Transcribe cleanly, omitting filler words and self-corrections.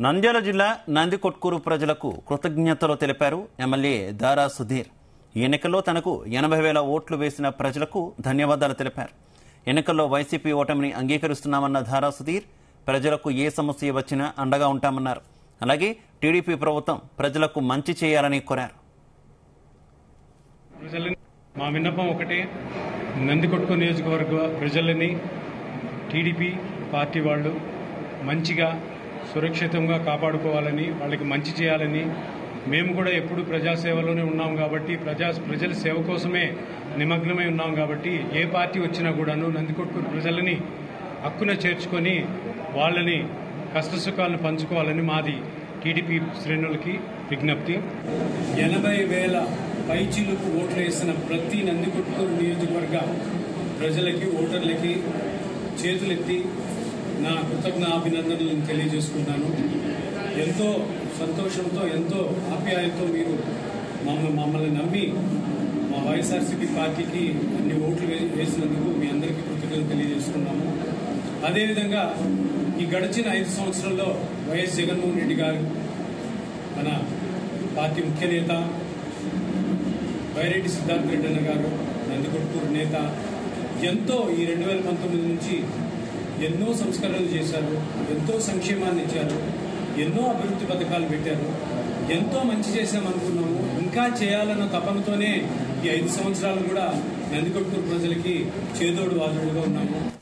నంద్యాల జిల్లా నందికొట్కూరు ప్రజలకు కృతజ్ఞతలు తెలిపారు ఎమ్మెల్యే దారా సుధీర్. ఈ ఎన్నికల్లో తనకు 80,000 ఓట్లు వేసిన ప్రజలకు ధన్యవాదాలు తెలిపారు. ఎన్నికల్లో వైసీపీ ఓటమిని అంగీకరిస్తున్నామన్న దారా సుధీర్ ప్రజలకు ఏ సమస్య వచ్చినా అండగా ఉంటామన్నారు. అలాగే టీడీపీ ప్రభుత్వం ప్రజలకు మంచి చేయాలని కోరారు. మా విన్నపం ఒకటే, నందికొట్కూరు నియోజకవర్గ ప్రజలని టీడీపీ పార్టీ వాళ్ళు మంచిగా సురక్షితంగా కాపాడుకోవాలని, వాళ్ళకి మంచి చేయాలని, మేము కూడా ఎప్పుడు ప్రజాసేవలోనే ఉన్నాం కాబట్టి ప్రజల సేవ కోసమే నిమగ్నమై ఉన్నాం కాబట్టి ఏ పార్టీ వచ్చినా కూడాను నందికొట్కూరు ప్రజలని హక్కున చేర్చుకొని వాళ్ళని కష్టసుఖాలను పంచుకోవాలని మాది టీడీపీ శ్రేణులకి విజ్ఞప్తి. 80,000 పైచిలకు ఓట్లు వేసిన ప్రతి నందికొట్కూరు నియోజకవర్గ ప్రజలకి, ఓటర్లకి చేతులెత్తి నా కృతజ్ఞాభినందనలను తెలియజేసుకుంటాను. ఎంతో సంతోషంతో, ఎంతో ఆప్యాయంతో మీరు మమ్మల్ని నమ్మి మా వైఎస్ఆర్సీపీ పార్టీకి అన్ని ఓట్లు వేసినందుకు మీ అందరికీ కృతజ్ఞతలు తెలియజేసుకున్నాము. అదేవిధంగా ఈ గడిచిన 5 సంవత్సరాల్లో వైఎస్ జగన్మోహన్ రెడ్డి గారు, మన పార్టీ ముఖ్య నేత వైరెడ్డి సిద్ధార్థ రెడ్డి అన్న గారు, నందికొట్కూరు నేత, ఎంతో ఈ 2019 నుంచి ఎన్నో సంస్కరణలు చేశారు, ఎంతో సంక్షేమాన్ని ఇచ్చారు, ఎన్నో అభివృద్ధి పథకాలు పెట్టారు, ఎంతో మంచి చేశామనుకున్నాము. ఇంకా చేయాలన్న తపనతోనే ఈ 5 సంవత్సరాలు కూడా నందికొట్కూరు ప్రజలకి చేదోడు వాదోడుగా ఉన్నాము.